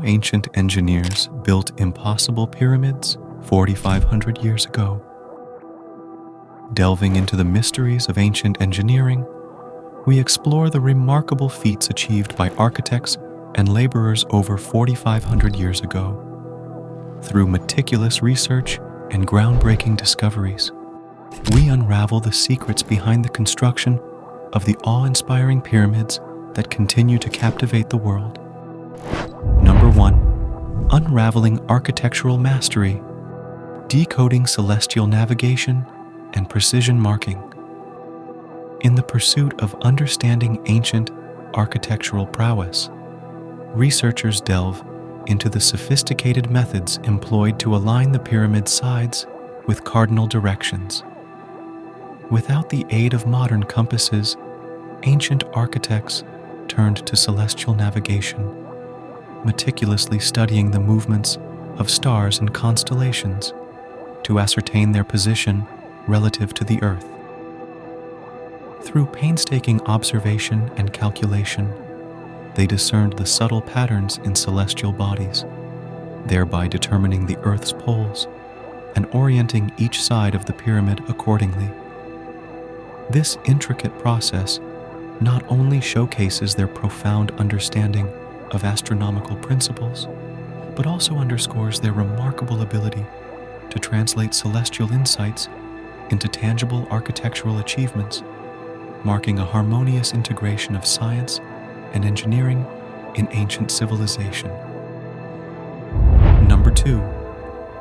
ancient engineers built impossible pyramids 4,500 years ago. Delving into the mysteries of ancient engineering, we explore the remarkable feats achieved by architects and laborers over 4,500 years ago. Through meticulous research and groundbreaking discoveries, we unravel the secrets behind the construction of the awe-inspiring pyramids that continue to captivate the world. Number 1. Unraveling architectural mastery, decoding celestial navigation and precision marking. In the pursuit of understanding ancient architectural prowess, researchers delve into the sophisticated methods employed to align the pyramid's sides with cardinal directions. Without the aid of modern compasses, ancient architects turned to celestial navigation, meticulously studying the movements of stars and constellations to ascertain their position relative to the Earth. Through painstaking observation and calculation, they discerned the subtle patterns in celestial bodies, thereby determining the Earth's poles and orienting each side of the pyramid accordingly. This intricate process not only showcases their profound understanding of astronomical principles, but also underscores their remarkable ability to translate celestial insights into tangible architectural achievements, marking a harmonious integration of science and engineering in ancient civilization. Number 2.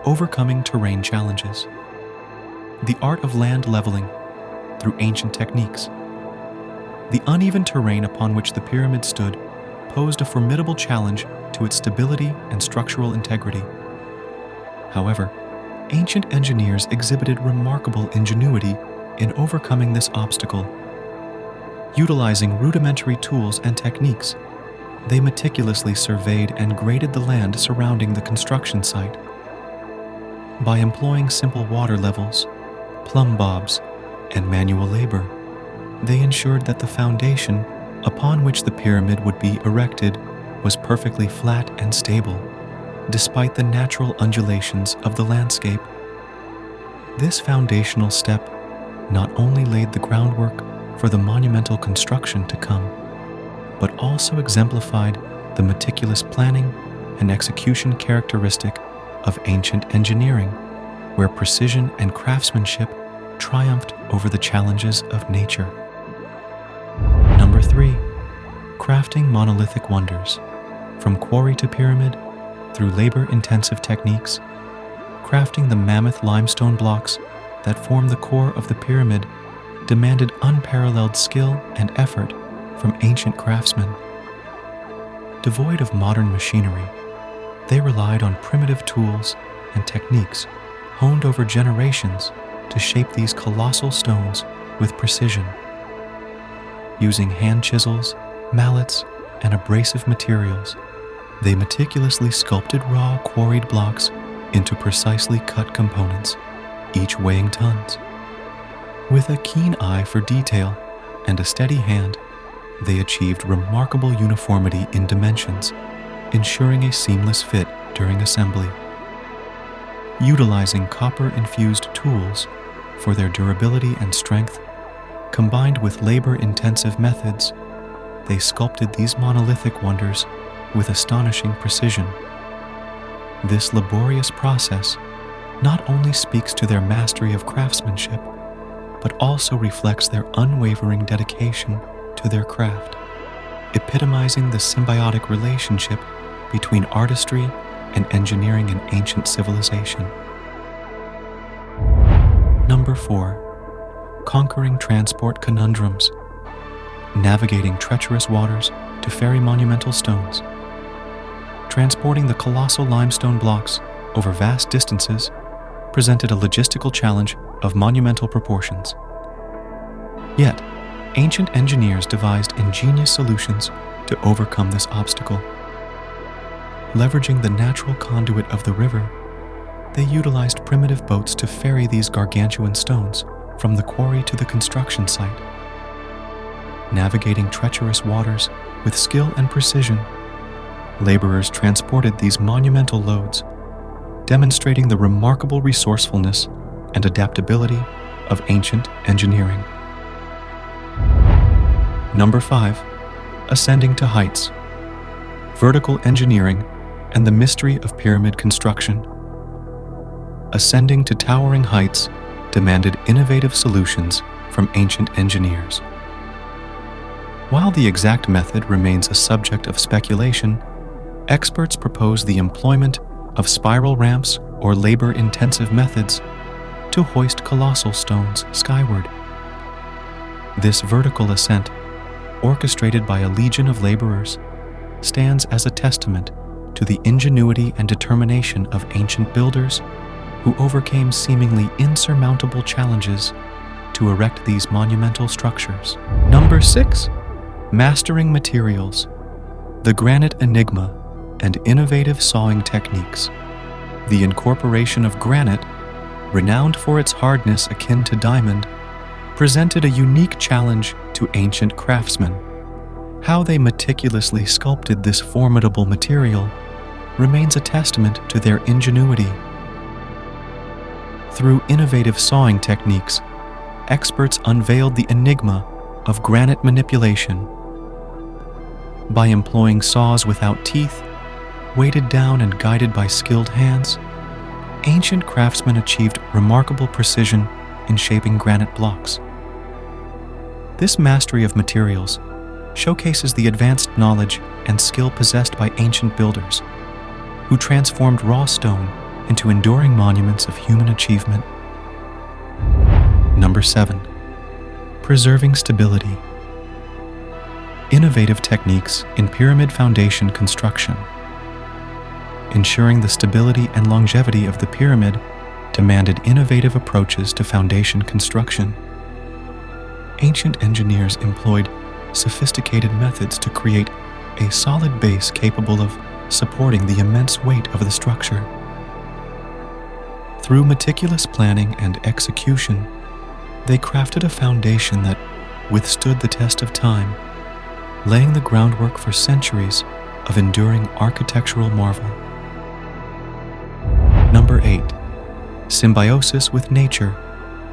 Overcoming terrain challenges. The art of land leveling through ancient techniques. The uneven terrain upon which the pyramid stood posed a formidable challenge to its stability and structural integrity. However, ancient engineers exhibited remarkable ingenuity in overcoming this obstacle. Utilizing rudimentary tools and techniques, they meticulously surveyed and graded the land surrounding the construction site. By employing simple water levels, plumb bobs, and manual labor, they ensured that the foundation upon which the pyramid would be erected was perfectly flat and stable, despite the natural undulations of the landscape. This foundational step not only laid the groundwork for the monumental construction to come, but also exemplified the meticulous planning and execution characteristic of ancient engineering, where precision and craftsmanship triumphed over the challenges of nature. Number 3. Crafting monolithic wonders. From quarry to pyramid, through labor-intensive techniques, crafting the mammoth limestone blocks that form the core of the pyramid demanded unparalleled skill and effort from ancient craftsmen. Devoid of modern machinery, they relied on primitive tools and techniques honed over generations to shape these colossal stones with precision. Using hand chisels, mallets, and abrasive materials, they meticulously sculpted raw quarried blocks into precisely cut components, each weighing tons. With a keen eye for detail and a steady hand, they achieved remarkable uniformity in dimensions, ensuring a seamless fit during assembly. Utilizing copper-infused tools for their durability and strength, combined with labor-intensive methods, they sculpted these monolithic wonders with astonishing precision. This laborious process not only speaks to their mastery of craftsmanship, but also reflects their unwavering dedication to their craft, epitomizing the symbiotic relationship between artistry and engineering in ancient civilization. Number 4. Conquering transport conundrums. Navigating treacherous waters to ferry monumental stones. Transporting the colossal limestone blocks over vast distances presented a logistical challenge of monumental proportions. Yet, ancient engineers devised ingenious solutions to overcome this obstacle. Leveraging the natural conduit of the river, they utilized primitive boats to ferry these gargantuan stones from the quarry to the construction site. Navigating treacherous waters with skill and precision, laborers transported these monumental loads, demonstrating the remarkable resourcefulness and adaptability of ancient engineering. Number 5. Ascending to heights. Vertical engineering and the mystery of pyramid construction. Ascending to towering heights demanded innovative solutions from ancient engineers. While the exact method remains a subject of speculation, experts propose the employment of spiral ramps or labor-intensive methods to hoist colossal stones skyward. This vertical ascent, orchestrated by a legion of laborers, stands as a testament to the ingenuity and determination of ancient builders who overcame seemingly insurmountable challenges to erect these monumental structures. Number 6. Mastering materials, the granite enigma, and innovative sawing techniques. The incorporation of granite, renowned for its hardness akin to diamond, presented a unique challenge to ancient craftsmen. How they meticulously sculpted this formidable material remains a testament to their ingenuity. Through innovative sawing techniques, experts unveiled the enigma of granite manipulation. By employing saws without teeth, weighted down and guided by skilled hands, ancient craftsmen achieved remarkable precision in shaping granite blocks. This mastery of materials showcases the advanced knowledge and skill possessed by ancient builders, who transformed raw stone into enduring monuments of human achievement. Number 7. Preserving stability. Innovative techniques in pyramid foundation construction. Ensuring the stability and longevity of the pyramid demanded innovative approaches to foundation construction. Ancient engineers employed sophisticated methods to create a solid base capable of supporting the immense weight of the structure. Through meticulous planning and execution, they crafted a foundation that withstood the test of time, laying the groundwork for centuries of enduring architectural marvel. Number 8. Symbiosis with nature,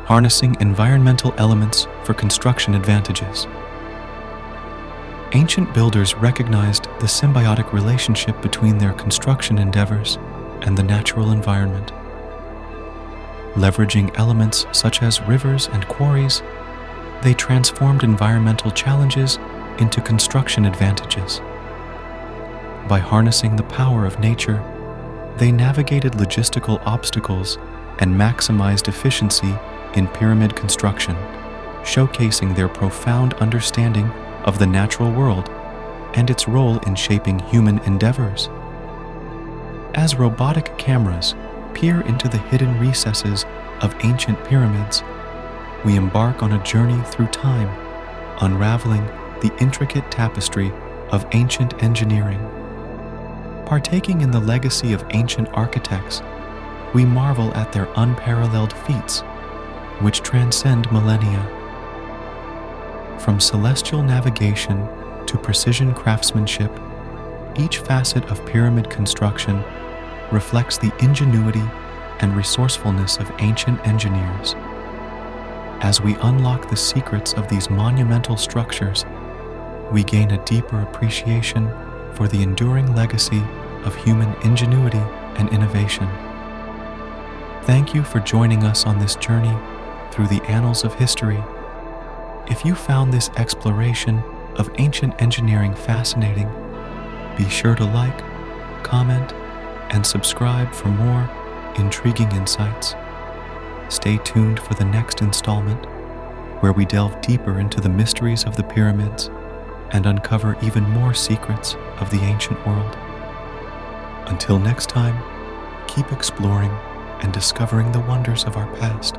harnessing environmental elements for construction advantages. Ancient builders recognized the symbiotic relationship between their construction endeavors and the natural environment. Leveraging elements such as rivers and quarries, they transformed environmental challenges into construction advantages. By harnessing the power of nature, they navigated logistical obstacles and maximized efficiency in pyramid construction, showcasing their profound understanding of the natural world and its role in shaping human endeavors. As robotic cameras peer into the hidden recesses of ancient pyramids, we embark on a journey through time, unraveling the intricate tapestry of ancient engineering. Partaking in the legacy of ancient architects, we marvel at their unparalleled feats, which transcend millennia. From celestial navigation to precision craftsmanship, each facet of pyramid construction reflects the ingenuity and resourcefulness of ancient engineers. As we unlock the secrets of these monumental structures, we gain a deeper appreciation for the enduring legacy of human ingenuity and innovation. Thank you for joining us on this journey through the annals of history. If you found this exploration of ancient engineering fascinating, be sure to like, comment, and subscribe for more intriguing insights. Stay tuned for the next installment, where we delve deeper into the mysteries of the pyramids and uncover even more secrets of the ancient world. Until next time, keep exploring and discovering the wonders of our past.